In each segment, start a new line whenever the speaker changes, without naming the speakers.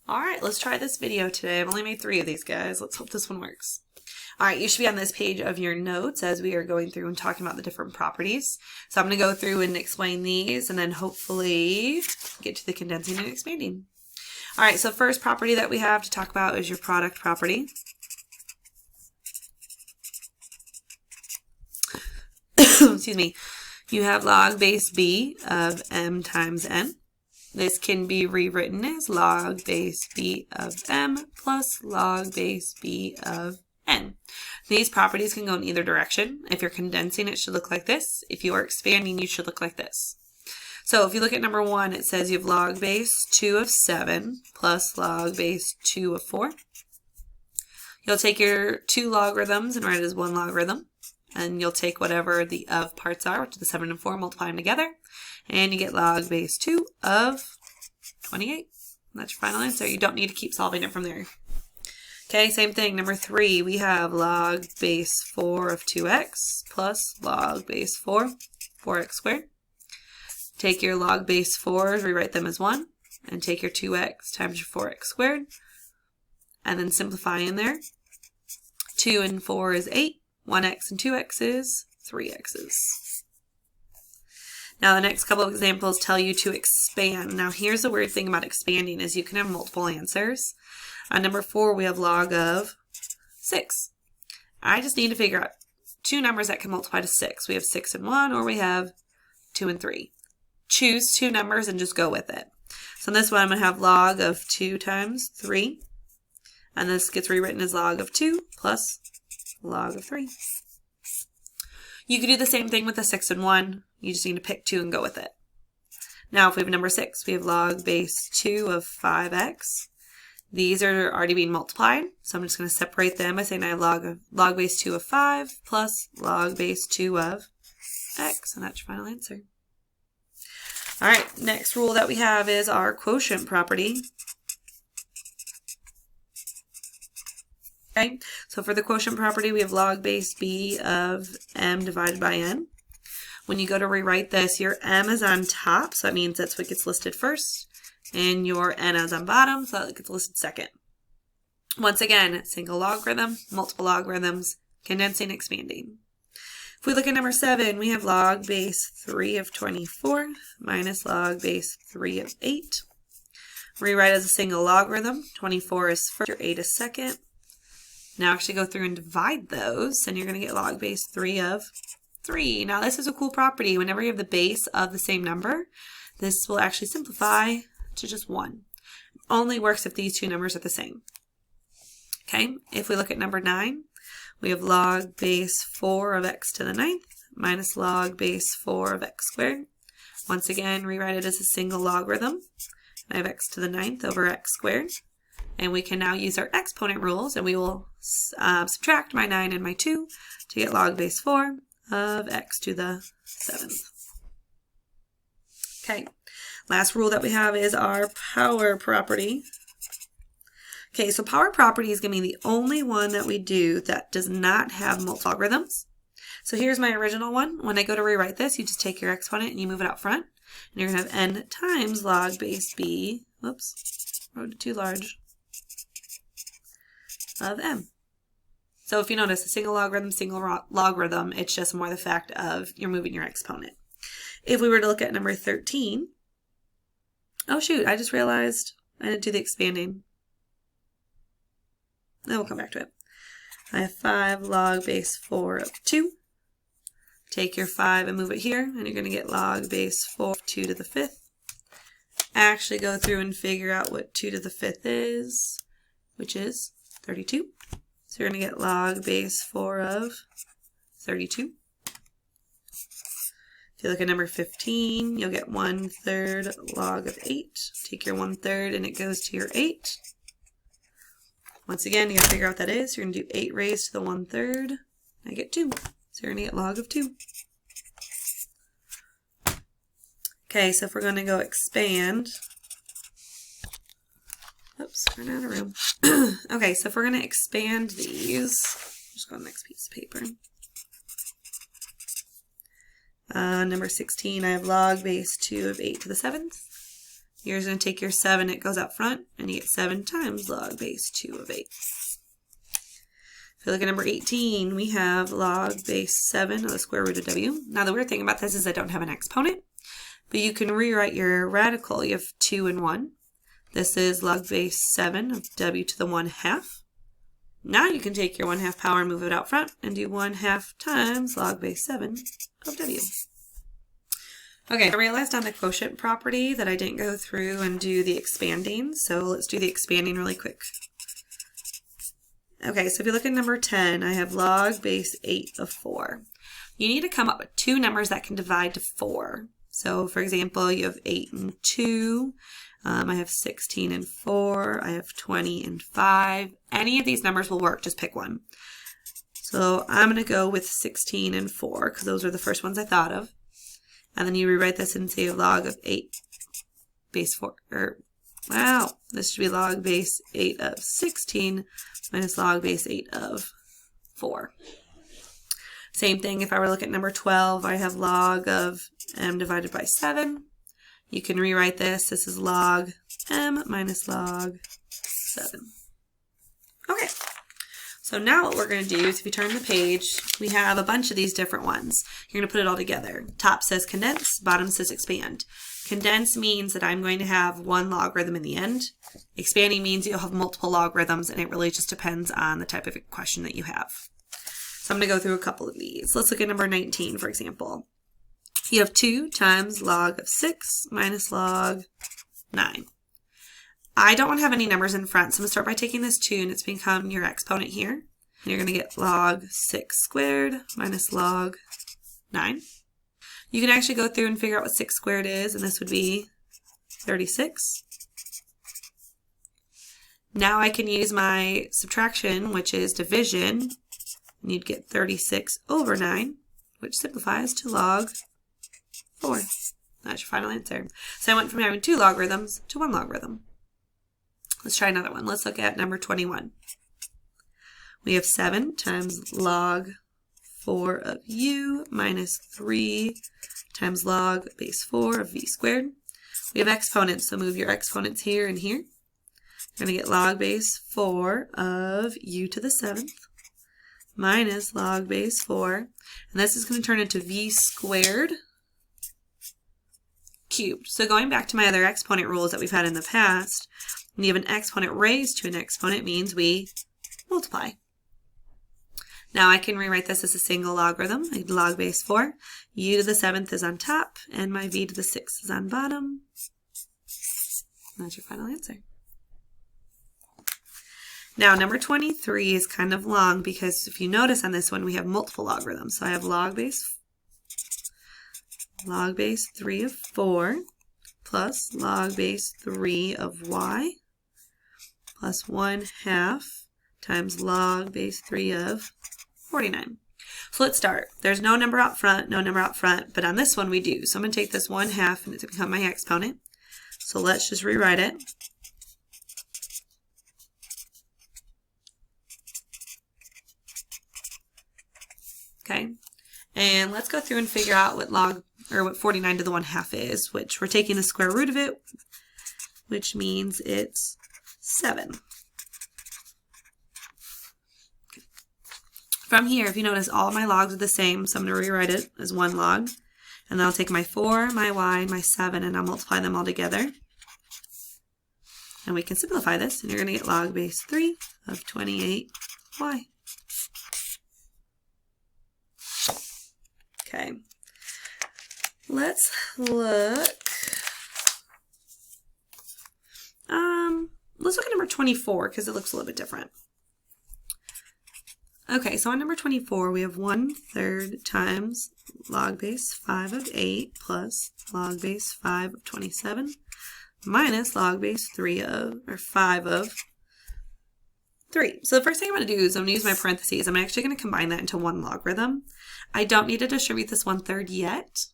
All right, let's try this video today. I've only made 3 of these, guys. Let's hope this one works. All right, you should be on this page of your notes as we are going through and talking about the different properties. So I'm going to go through and explain these and then hopefully get to the condensing and expanding. All right, so first property that we have to talk about is your product property. Excuse me. You have log base b of m times n. This can be rewritten as log base b of m plus log base b of n. These properties can go in either direction. If you're condensing, it should look like this. If you are expanding, you should look like this. So if you look at number 1, it says you have log base 2 of 7 plus log base 2 of 4. You'll take your 2 logarithms and write it as 1 logarithm. And you'll take whatever the of parts are, which is the 7 and 4, multiply them together. And you get log base 2 of 28. That's your final answer. You don't need to keep solving it from there. Okay, same thing. Number 3, we have log base 4 of 2x plus log base 4, 4x squared. Take your log base 4s, rewrite them as 1, and take your 2x times your 4x squared, and then simplify in there. 2 and 4 is 8, 1x and 2x is 3x's. Now the next couple of examples tell you to expand. Now here's the weird thing about expanding is you can have multiple answers. On number 4, we have log of 6. I just need to figure out 2 numbers that can multiply to 6. We have 6 and 1, or we have 2 and 3. Choose 2 numbers and just go with it. So in this one, I'm going to have log of 2 times 3. And this gets rewritten as log of 2 plus log of 3. You could do the same thing with the 6 and 1. You just need to pick 2 and go with it. Now, if we have number 6, we have log base 2 of 5x. These are already being multiplied, so I'm just going to separate them by saying I have log base 2 of 5 plus log base 2 of x, and that's your final answer. All right, next rule that we have is our quotient property. Okay, so for the quotient property, we have log base b of m divided by n. When you go to rewrite this, your m is on top, so that means that's what gets listed first, and your n is on bottom, so that gets listed second. Once again, single logarithm, multiple logarithms, condensing, expanding. If we look at number 7, we have log base 3 of 24 minus log base 3 of 8. Rewrite as a single logarithm. 24 is first, your 8 is second. Now actually go through and divide those, and you're going to get log base 3 of 3. Now this is a cool property. Whenever you have the base of the same number, this will actually simplify to just 1. Only works if these 2 numbers are the same. Okay, if we look at number 9, we have log base 4 of x to the 9th minus log base 4 of x squared. Once again, rewrite it as a single logarithm. I have x to the 9th over x squared. And we can now use our exponent rules, and we will subtract my 9 and my 2 to get log base 4 of x to the 7th. Okay, last rule that we have is our power property. Okay, so power property is going to be the only one that we do that does not have multiple logarithms. So here's my original one. When I go to rewrite this, you just take your exponent and you move it out front. And you're going to have n times log base b, whoops, wrote it too large, of m. So if you notice, a single logarithm, it's just more the fact of you're moving your exponent. If we were to look at number 13, oh shoot, I just realized I didn't do the expanding. Then we'll come back to it. I have 5 log base 4 of 2. Take your 5 and move it here, and you're going to get log base 4 of 2 to the 5th. Actually go through and figure out what 2 to the 5th is, which is 32. So you're going to get log base 4 of 32. If you look at number 15, you'll get 1/3 log of 8. Take your 1/3 and it goes to your 8. Once again, you got to figure out what that is. You're going to do 8 raised to the 1/3. I get 2. So you're going to get log of 2. Okay, so if we're going to go expand, oops, ran out of room. Okay, so if we're going to expand these, just go on the next piece of paper. Number 16, I have log base 2 of 8 to the 7th. You're going to take your 7, it goes up front, and you get 7 times log base 2 of 8. If you look at number 18, we have log base 7 of the square root of w. Now the weird thing about this is I don't have an exponent, but you can rewrite your radical. You have 2 and 1. This is log base 7 of w to the 1/2. Now you can take your 1/2 power and move it out front and do 1/2 times log base 7 of w. Okay, I realized on the quotient property that I didn't go through and do the expanding, so let's do the expanding really quick. Okay, so if you look at number 10, I have log base 8 of 4. You need to come up with 2 numbers that can divide to 4. So for example, you have 8 and 2, I have 16 and 4, I have 20 and 5. Any of these numbers will work, just pick one. So I'm going to go with 16 and 4 because those are the first ones I thought of. And then you rewrite this and say log of 8 base 4, wow, this should be log base 8 of 16 minus log base 8 of 4. Same thing if I were to look at number 12, I have log of m divided by 7. You can rewrite this. This is log m minus log 7. Okay. So now what we're going to do is if you turn the page, we have a bunch of these different ones. You're going to put it all together. Top says condense, bottom says expand. Condense means that I'm going to have one logarithm in the end. Expanding means you'll have multiple logarithms, and it really just depends on the type of question that you have. So I'm going to go through a couple of these. Let's look at number 19, for example. You have 2 times log of 6 minus log 9. I don't want to have any numbers in front, so I'm going to start by taking this 2, and it's become your exponent here. And you're going to get log 6 squared minus log 9. You can actually go through and figure out what 6 squared is, and this would be 36. Now I can use my subtraction, which is division, and you'd get 36 over 9, which simplifies to log 4. That's your final answer. So I went from having 2 logarithms to 1 logarithm. Let's try another one. Let's look at number 21. We have 7 times log 4 of u minus 3 times log base 4 of v squared. We have exponents, so move your exponents here and here. You're going to get log base 4 of u to the 7th minus log base 4. And this is going to turn into v squared cubed. So going back to my other exponent rules that we've had in the past, when you have an exponent raised to an exponent means we multiply. Now I can rewrite this as a single logarithm. Log base 4. U to the 7th is on top, and my v to the 6th is on bottom. And that's your final answer. Now number 23 is kind of long because if you notice on this one we have multiple logarithms. So I have log base 3 of 4 plus log base 3 of y plus 1/2 times log base 3 of 49. So let's start. There's no number out front, but on this one we do. So I'm going to take this 1/2 and it's going to become my exponent. So let's just rewrite it. Okay, and let's go through and figure out what 49 to the 1/2 is, which we're taking the square root of it, which means it's 7. Okay. From here, if you notice, all my logs are the same, so I'm going to rewrite it as 1 log, and then I'll take my 4, my y, and my 7, and I'll multiply them all together. And we can simplify this, and you're going to get log base 3 of 28y. Okay, let's look. Let's look at number 24 because it looks a little bit different. Okay, so on number 24 we have 1/3 times log base 5 of 8 plus log base 5 of 27 minus log base 5 of 3. So the first thing I'm going to do is I'm going to use my parentheses. I'm actually going to combine that into 1 logarithm. I don't need to distribute this 1/3 yet.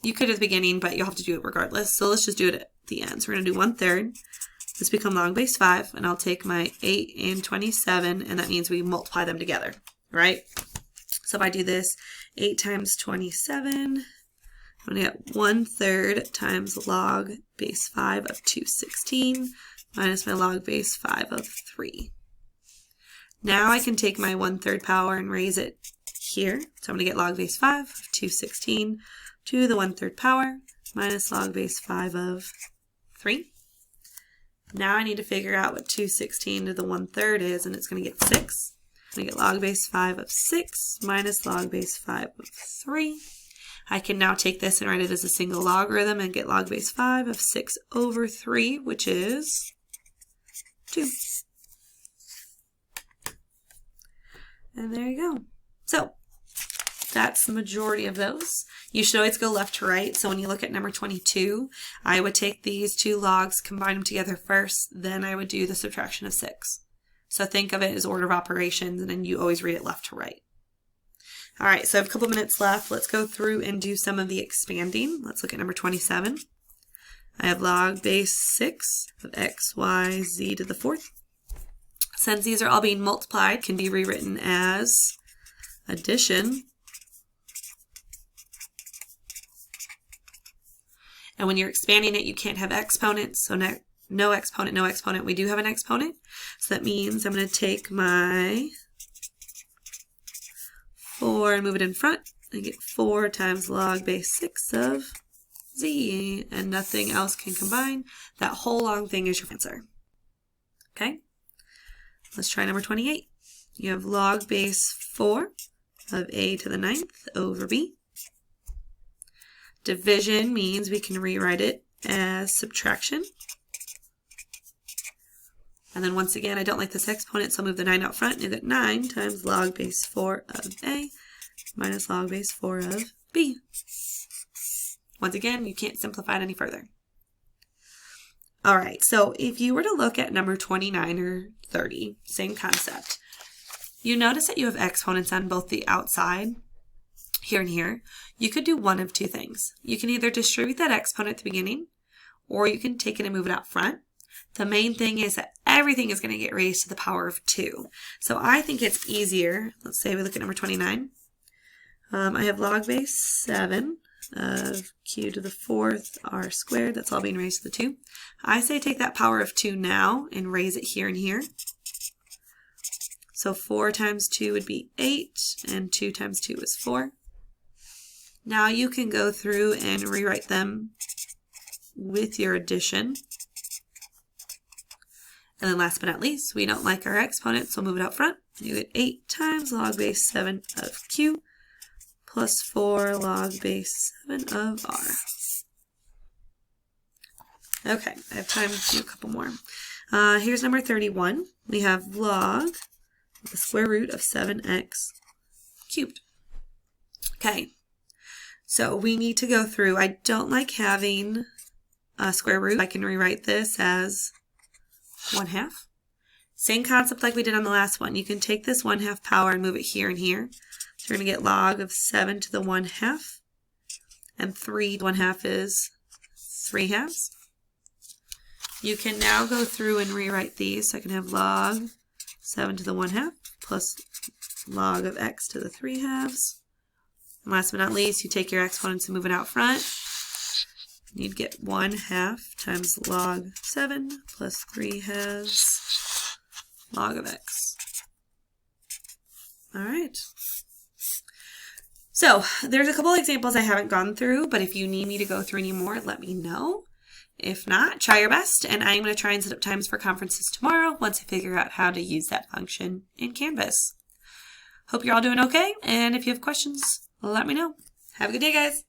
You could at the beginning, but you'll have to do it regardless. So let's just do it at the end. So we're going to do 1/3. This become log base 5, and I'll take my 8 and 27, and that means we multiply them together, right? So if I do this, 8 times 27, I'm going to get 1/3 times log base 5 of 216 minus my log base 5 of 3. Now I can take my 1/3 power and raise it here. So I'm going to get log base 5 of 216 to the 1/3 power minus log base 5 of 3. Now I need to figure out what 216 to the 1/3 is, and it's going to get 6. I'm going to get log base 5 of 6 minus log base 5 of 3. I can now take this and write it as a single logarithm and get log base 5 of 6 over 3, which is 2. And there you go. So that's the majority of those. You should always go left to right. So when you look at number 22, I would take these two logs, combine them together first, then I would do the subtraction of 6. So think of it as order of operations, and then you always read it left to right. All right, so I have a couple minutes left. Let's go through and do some of the expanding. Let's look at number 27. I have log base 6 of x, y, z to the 4th. Since these are all being multiplied, can be rewritten as addition. And when you're expanding it, you can't have exponents, so no exponent, no exponent. We do have an exponent, so that means I'm going to take my 4 and move it in front and get 4 times log base 6 of z, and nothing else can combine. That whole long thing is your answer. Okay, let's try number 28. You have log base 4 of a to the 9th over b. Division means we can rewrite it as subtraction. And then once again, I don't like this exponent, so I'll move the 9 out front, and you get 9 times log base 4 of a minus log base 4 of b. Once again, you can't simplify it any further. All right, so if you were to look at number 29 or 30, same concept, you notice that you have exponents on both the outside, here and here. You could do one of two things. You can either distribute that exponent at the beginning, or you can take it and move it out front. The main thing is that everything is going to get raised to the power of 2. So I think it's easier. Let's say we look at number 29. I have log base 7 of q to the 4th r squared. That's all being raised to the 2. I say take that power of 2 now and raise it here and here. So 4 times 2 would be 8, and 2 times 2 is 4. Now you can go through and rewrite them with your addition. And then last but not least, we don't like our exponent, so we'll move it out front. You get 8 times log base 7 of q plus 4 log base 7 of r. Okay, I have time to do a couple more. Here's number 31. We have log the square root of 7x cubed. Okay, so we need to go through. I don't like having a square root. I can rewrite this as 1/2. Same concept like we did on the last one. You can take this 1/2 power and move it here and here. So we're going to get log of 7 to the 1/2. And 3 to 1/2 is 3/2. You can now go through and rewrite these. So I can have log 7 to the 1/2 plus log of x to the 3/2. And last but not least, you take your exponents and move it out front. You'd get 1/2 times log 7 plus 3/2 log of x. All right. So there's a couple examples I haven't gone through, but if you need me to go through any more, let me know. If not, try your best, and I'm going to try and set up times for conferences tomorrow once I figure out how to use that function in Canvas. Hope you're all doing okay, and if you have questions, let me know. Have a good day, guys.